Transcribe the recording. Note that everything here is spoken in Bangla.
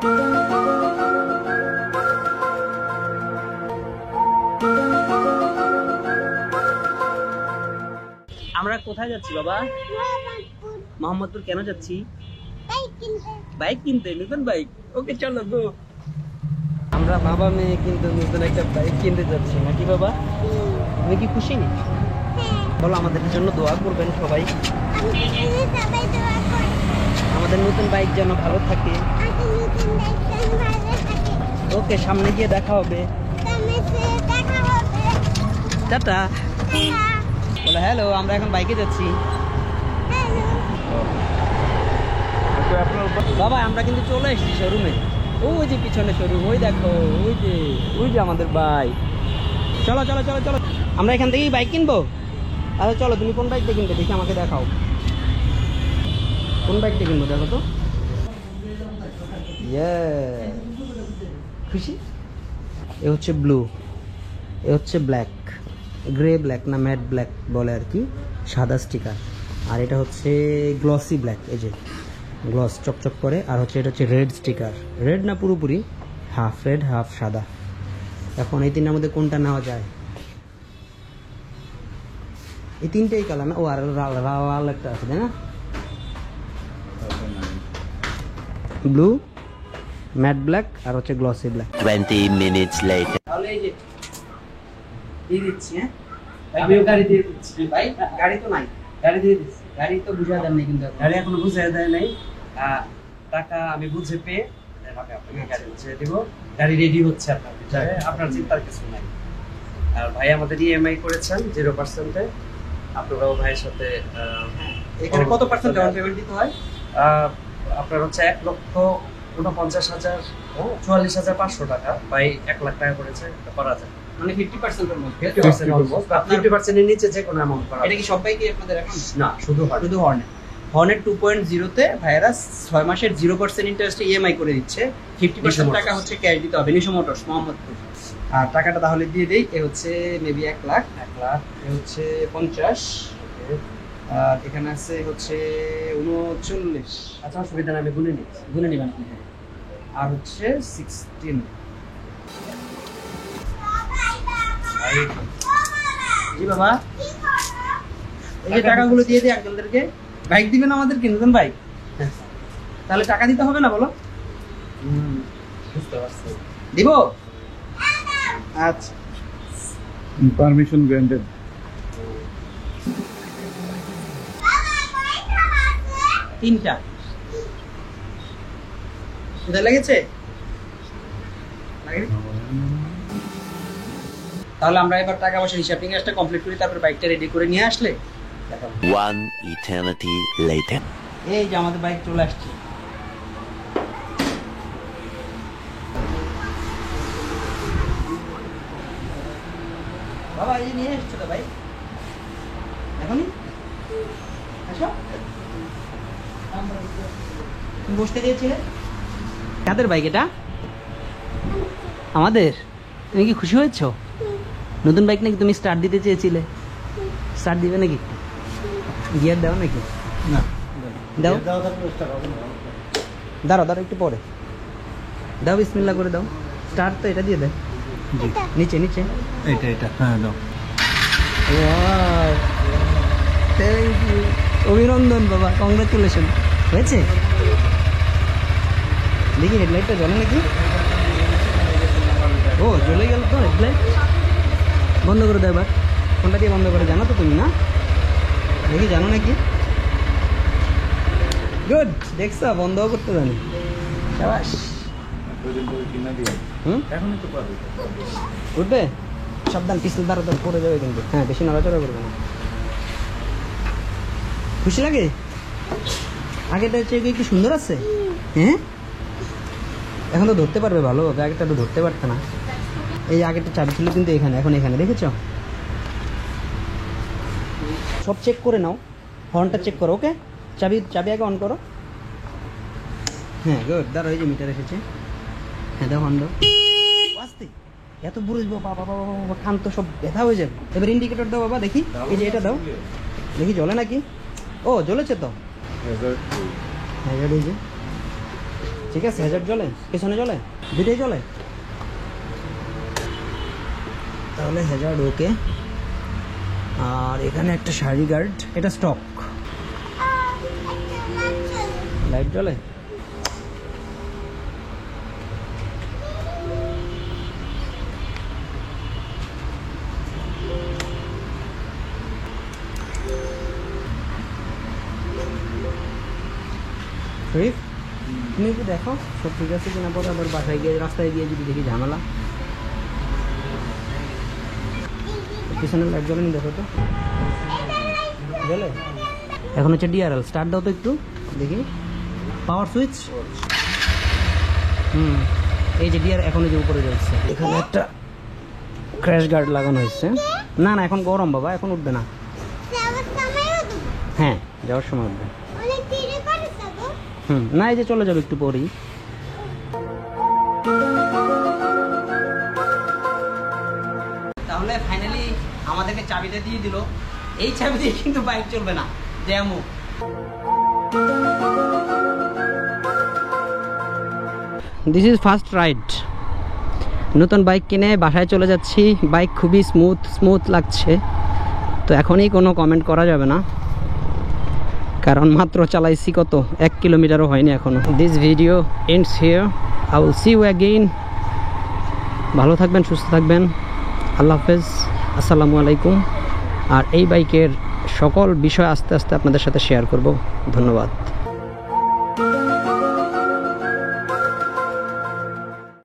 আমরা কোথায় যাচ্ছি বাবা? মোহাম্মদপুর। কেন যাচ্ছি? বাইক কিনতে। নতুন বাইক। ওকে চলো গো। আমরা বাবা মেয়ে কিন্তু নতুন একটা বাইক কিনতে যাচ্ছি নাকি বাবা? তুমি কি খুশি? বলো আমাদের জন্য দোয়া করবেন সবাই। আমাদের নতুন বাইক যেন ভালো থাকে। ওকে, সামনে গিয়ে দেখা হবে। টাটা। বলো হ্যালো। আমরা এখন বাইকে যাচ্ছি। বাবা আমরা কিন্তু চলে এসেছি শোরুমে। ওই যে পিছনে শোরুম, ওই দেখো, ওই যে আমাদের বাইক। চলো চলো চলো চলো, আমরা এখান থেকেই বাইক কিনবো। আচ্ছা চলো, তুমি কোন বাইকটা কিনবে দেখি আমাকে দেখাও। কোন বাইকটা কিনবো দেখো তো। খুশি? এ হচ্ছে ব্লু, এ হচ্ছে ব্ল্যাক, গ্রে ব্ল্যাক না ম্যাট ব্ল্যাক বলে আর কি, সাদা স্টিকার। আর এটা হচ্ছে গ্লসি ব্ল্যাক, এই যে গ্লস চকচক করে। আর হচ্ছে এটা হচ্ছে রেড স্টিকার, রেড না পুরোপুরি, হাফ রেড হাফ সাদা। এখন এই তিনটার মধ্যে কোনটা নেওয়া যায়? এই তিনটেই কালার না? ও আর লাল একটা আছে তাই না? ব্লু, ম্যাট ব্ল্যাক আর হচ্ছে গ্লসি ব্ল্যাক। 20 minutes later. তাহলে এই যে দিয়ে দিচ্ছি। হ্যাঁ, আমিও গাড়ি দিয়ে দিচ্ছি। ভাই গাড়ি তো নাই, গাড়ি দিয়ে দিচ্ছি। গাড়ি তো বুঝা দেন নাই, কিন্তু গাড়ি এখনো বুঝে দেয় নাই। টাকা আমি বুঝে পেয়ে আমি আপনাকে গাড়ি বুঝিয়ে দিব। গাড়ি রেডি হচ্ছে আপনার ভিতরে, আপনার চিন্তার কিছু নাই। আর ভাই আমাদের ইএমআই করেছেন 0%-এ। আপনারাও ভাইয়ের সাথে এখানে কত পার্সেন্ট ডাউন পেমেন্ট দিতে হয়? আপনার হচ্ছে 1,49,044,500 টাকা, ভাই 1 লাখ টাকা করেছে, এটা করা যায়। মানে 50%-এর মধ্যে, 50% অলমোস্ট, 50%-এর নিচে যে কোনো অ্যামাউন্ট করা। এটা কি সবাই কি আপনাদের অ্যাকাউন্ট? না, শুধু হর্নের 2.0-তে ভাইরা 6 মাসের 0% ইন্টারেস্টে ইএমআই করে দিচ্ছে। 50% টাকা হচ্ছে ক্যাশ দিতে হবে। নিশো মোটরস, মোহাম্মদপুর। আর টাকাটা তাহলে দিয়ে দেই। এ হচ্ছে মেবি 1 লাখ, এ হচ্ছে 50, আর এখানে আছে হচ্ছে 39। আচ্ছা অসুবিধা নেই, আমি গুনে নিচ্ছি, গুনে নিবেন আপনি। আর হচ্ছে 16। জি বাবা, এই যে টাকাগুলো দিয়ে দিই আঙ্কেলদেরকে। বাইক দিবেন আমাদেরকে, নতুন বাইক। তাহলে টাকা দিতে হবে না বলো? বুঝতে পারছি, দিব। আচ্ছা, পারমিশন গ্র্যান্টেড। তিনটা কোথায় লেগেছে? তাহলে আমরা এবার টাকা পয়সা হিসাব নিকাশটা কমপ্লিট করি, তারপর বাইকটা রেডি করে নিয়ে আসলে। One eternity later. এই যে আমাদের বাইক চলে আসছে। বাবা এই নিয়ে এসছো তো বাইক, এখনই আসো। তুমি বসতে দিয়েছিলে? কাদের বাইক এটা? আমাদের। তুমি কি খুশি হয়েছো? নতুন বাইক নাকি? তুমি স্টার্ট দিতে চেয়েছিলে, স্টার্ট দিবে নাকি? গিয়ার দাও নাকি? না, দাও। দাঁড়াও দাঁড়াও, একটু পরে দাও। বিসমিল্লাহ করে দাও। স্টার্ট তো এটা দিয়ে দেয়। নিচে নিচে এটা হ্যাঁ দাও। ওয়াও, থ্যাংক ইউ, অভিনন্দন বাবা, কংগ্রাচুলেশন। হয়েছে? দেখি হেডলাইটটা জ্বলে নাকি? ও জ্বলে গেল তো হেডলাইট। বন্ধ করে দাও এবার। কোনটা দিয়ে বন্ধ করে জানো তো তুমি না? দেখি জানো নাকি? গুড, দেখছো বন্ধও করতে জানি। শাবাশ। উঠবে? সাবধান, পিছনে দাঁড়াতে পড়ে যাবে কিন্তু। হ্যাঁ, বেশি নড়াচড়া করবে না। খুশি লাগে? আগেটা চেয়ে কি সুন্দর আছে? হ্যাঁ, এখন তো ধরতে পারবে ভালোভাবে, আগেটা তো ধরতে পারতে না। এই আগেটা চাবি ছিল কিন্তু এখানে, এখন এখানে, দেখেছ? সব চেক করে নাও, হর্নটা চেক করো। ওকে, চাবি আগে অন করো। হ্যাঁ গুড, দাঁড়াও, এই যে মিটার এসেছে। হ্যাঁ দাও, হর্ন দাও। আস্তে, এত বুঝবো বাবা, বাবা বাবা, কান তো সব ব্যথা হয়ে যাবে। এবার ইন্ডিকেটর দাও বাবা, দেখি। এই যে এটা দাও, দেখি জ্বলে নাকি। ও জ্বলেছে তো। হ্যাঁ এই যে ঠিক আছে, হ্যাজার্ড জ্বলে, পেছনে জ্বলে, দুটোই জ্বলে, তাহলে হ্যাজার্ড ওকে। আর এখানে একটা শাড়ি গার্ড, এটা স্টক, লাইট জ্বলে। শরীফ তুমি একটু দেখো সব ঠিক আছে কিনা, পরে আবার বাসায় গিয়ে রাস্তায় গিয়ে যদি দেখি ঝামেলা। পিছনের লাইট জ্বলে নি, দেখো তো জ্বলে। এখন হচ্ছে ডিআরএল, স্টার্ট দাও তো একটু দেখি, পাওয়ার সুইচ। এই যে ডিআর এখন এই যে উপরে জ্বলছে। এখানে একটা ক্র্যাশ গার্ড লাগানো হয়েছে। না না এখন গরম বাবা, এখন উঠবে না। হ্যাঁ যাওয়ার সময় উঠবে। না এই যে চলে যাবে একটু পরেই। তাহলে ফাইনালি আমাদেরকে চাবিটা দিয়ে দিল। এই চাবি দিয়ে কিন্তু বাইক চলবে না, যেমন দিস ইজ ফার্স্ট রাইড। নতুন বাইক কিনে বাসায় চলে যাচ্ছি, বাইক খুবই স্মুথ লাগছে। তো এখনই কোনো কমেন্ট করা যাবে না, কারণ মাত্র চালাইছি কত, 1 কিলোমিটারও হয়নি এখনো। This video ends here, I will see you again. ভালো থাকবেন, সুস্থ থাকবেন, আল্লাহ হাফেজ, আসসালামু আলাইকুম। আর এই বাইকের সকল বিষয় আস্তে আস্তে আপনাদের সাথে শেয়ার করব। ধন্যবাদ।